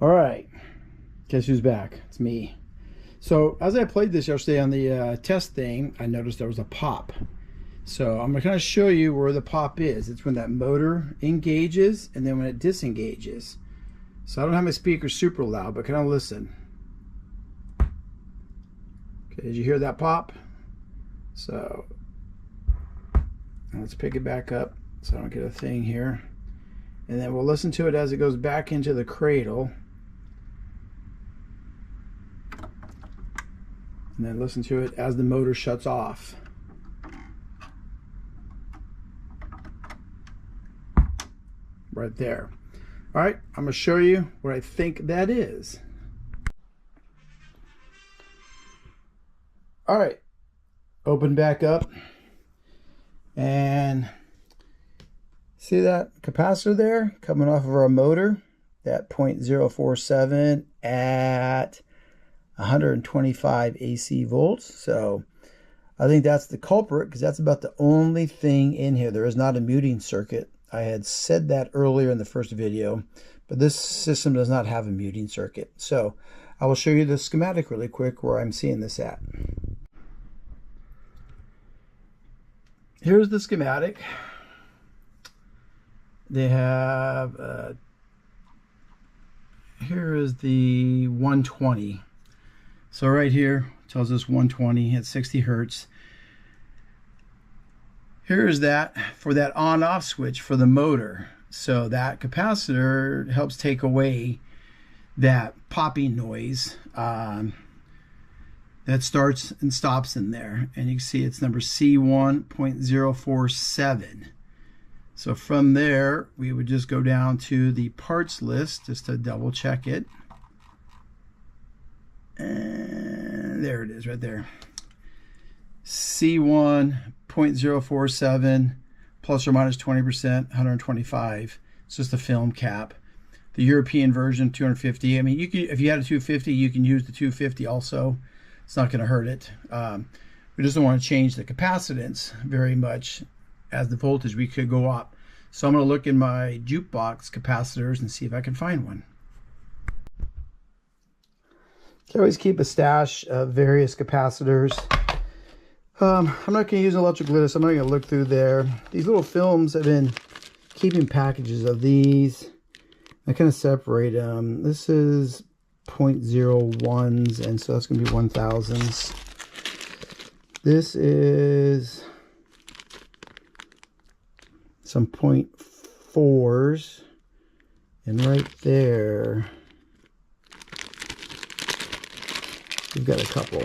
All right, guess who's back? It's me. So as I played this yesterday on the test thing, I noticed there was a pop. So I'm going to kind of show you where the pop is. It's when that motor engages and then when it disengages. So I don't have my speakers super loud, but kind of listen. Okay, did you hear that pop? So let's pick it back up so I don't get a thing here. And then we'll listen to it as it goes back into the cradle. And then listen to it as the motor shuts off. Right there. All right, I'm going to show you what I think that is. All right, open back up. And see that capacitor there coming off of our motor? That 0.047 at 125 AC volts. So I think that's the culprit, because that's about the only thing in here. There is not a muting circuit. I had said that earlier in the first video, but this system does not have a muting circuit. So I will show you the schematic really quick where I'm seeing this at. Here's the schematic. They have, here is the 120. So right here tells us 120 at 60 hertz. Here is that for that on-off switch for the motor. So that capacitor helps take away that popping noise that starts and stops in there. And you can see it's number C1.047. So from there, we would just go down to the parts list just to double check it. And there it is right there. C1.047 plus or minus 20%, 125. It's just a film cap. The European version, 250. I mean, you can, if you had a 250, you can use the 250 also. It's not going to hurt it. We just don't want to change the capacitance very much as the voltage. We could go up. So I'm going to look in my jukebox capacitors and see if I can find one. I always keep a stash of various capacitors. I'm not going to use an electric lytis. I'm not going to look through there. These little films, I've been keeping packages of these. I kind of separate them. This is 0.01s, and so that's going to be 1000s. This is some 0.4s, and right there we've got a couple.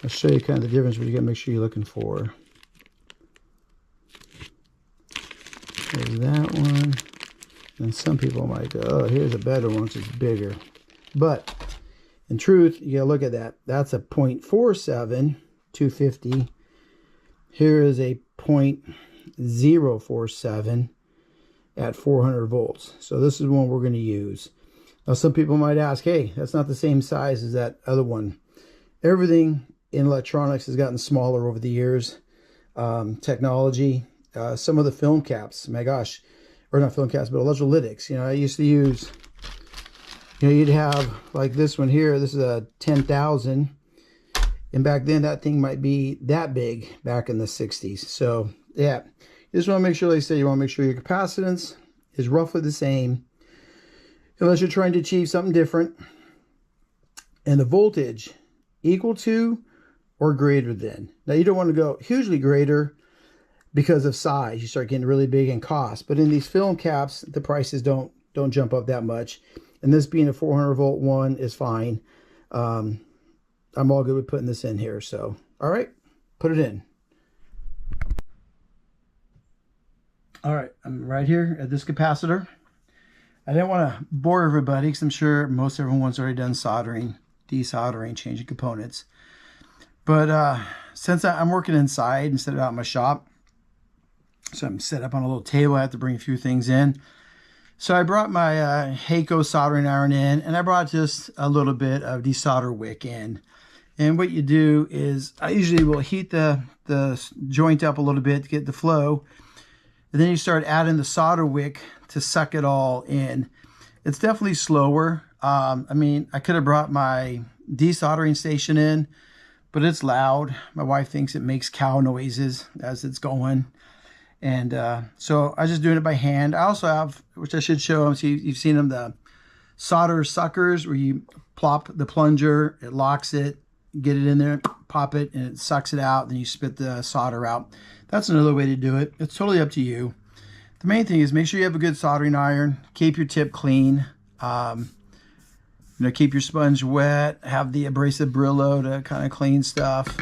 I'll show you kind of the difference, but you got to make sure you're looking for. There's that one. And some people might go, oh, here's a better one, which is bigger. But in truth, you gotta look at that. That's a 0.47, 250. Here is a 0.047 at 400 volts. So this is one we're going to use. Now some people might ask, hey, that's not the same size as that other one. Everything in electronics has gotten smaller over the years. Technology, some of the film caps, my gosh, or not film caps, but electrolytics. You know, I used to use, you know, you'd have like this one here. This is a 10,000. And back then that thing might be that big back in the 60s. So yeah, you just want to make sure, like I say, you want to make sure your capacitance is roughly the same, unless you're trying to achieve something different. And the voltage equal to or greater than. Now you don't want to go hugely greater because of size. You start getting really big in cost. But in these film caps, the prices don't jump up that much. And this being a 400 volt one is fine. I'm all good with putting this in here. So, all right, put it in. All right, I'm right here at this capacitor. I didn't want to bore everybody because I'm sure most everyone's already done soldering, desoldering, changing components. But since I'm working inside instead of out in my shop, so I'm set up on a little table, I have to bring a few things in. So I brought my Heiko soldering iron in, and I brought just a little bit of desolder wick in. And what you do is, I usually will heat the joint up a little bit to get the flow. And then you start adding the solder wick to suck it all in. It's definitely slower. I mean, I could have brought my desoldering station in, but it's loud. My wife thinks it makes cow noises as it's going. And so I'm just doing it by hand. I also have, which I should show them, so you've seen them, the solder suckers where you plop the plunger, it locks it, get it in there, pop it, and it sucks it out. Then you spit the solder out. That's another way to do it. It's totally up to you. The main thing is make sure you have a good soldering iron. Keep your tip clean. Keep your sponge wet. Have the abrasive Brillo to kind of clean stuff,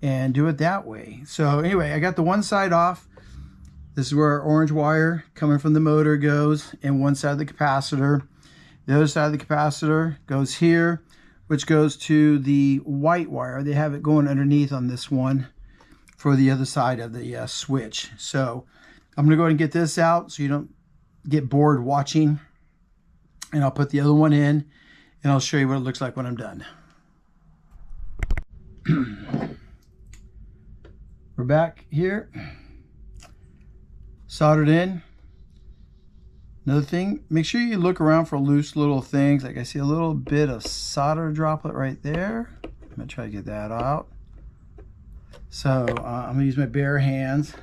and do it that way. So anyway, I got the one side off. This is where our orange wire coming from the motor goes, and one side of the capacitor. The other side of the capacitor goes here, which goes to the white wire. They have it going underneath on this one for the other side of the switch. So I'm going to go ahead and get this out so you don't get bored watching. And I'll put the other one in, and I'll show you what it looks like when I'm done. We're back here. Soldered in. Another thing, make sure you look around for loose little things. Like I see a little bit of solder droplet right there. I'm going to try to get that out. So I'm going to use my bare hands.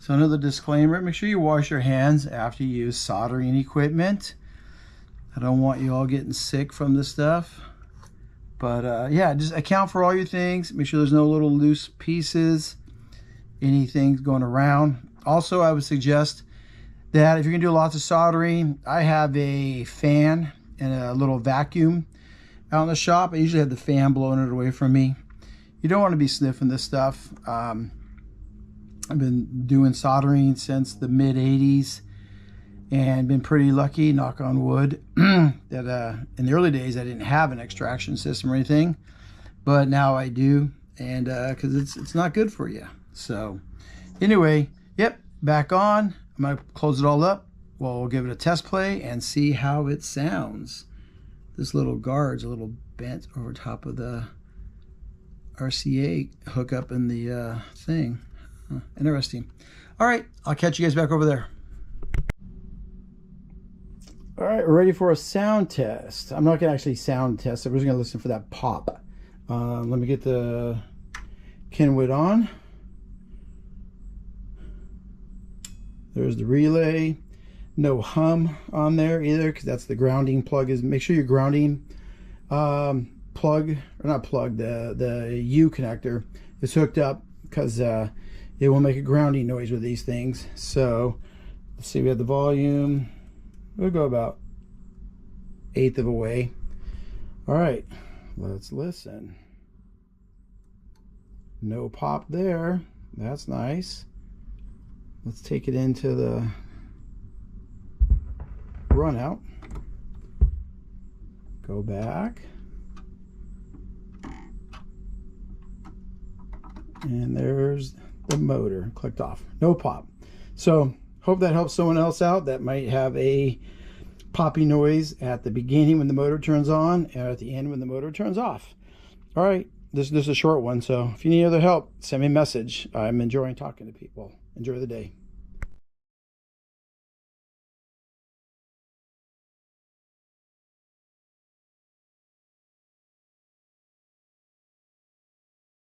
So another disclaimer, make sure you wash your hands after you use soldering equipment. I don't want you all getting sick from this stuff. But yeah, just account for all your things. Make sure there's no little loose pieces, anything going around. Also, I would suggest that if you're going to do lots of soldering, I have a fan and a little vacuum out in the shop. I usually have the fan blowing it away from me. You don't want to be sniffing this stuff. I've been doing soldering since the mid-'80s and been pretty lucky, knock on wood, that in the early days I didn't have an extraction system or anything, but now I do, and because it's not good for you. So anyway, yep, back on. I'm going to close it all up. We'll give it a test play and see how it sounds. This little guard's a little bent over top of the RCA hookup in the thing. Interesting. All right, I'll catch you guys back over there. All right, we're ready for a sound test. I'm not going to actually sound test it. We're just going to listen for that pop. Let me get the Kenwood on. There's the relay. No hum on there either, because that's the grounding plug. Make sure your grounding plug, or not plug, the U connector is hooked up, because it will make a grounding noise with these things. So let's see, we have the volume. We'll go about 1/8 of a way. All right, let's listen. No pop there. That's nice. Let's take it into the run out. Go back. And there's the motor clicked off. No pop. So hope that helps someone else out that might have a poppy noise at the beginning when the motor turns on and at the end when the motor turns off. All right, this is a short one, so if you need other help, send me a message. I'm enjoying talking to people. Enjoy the day.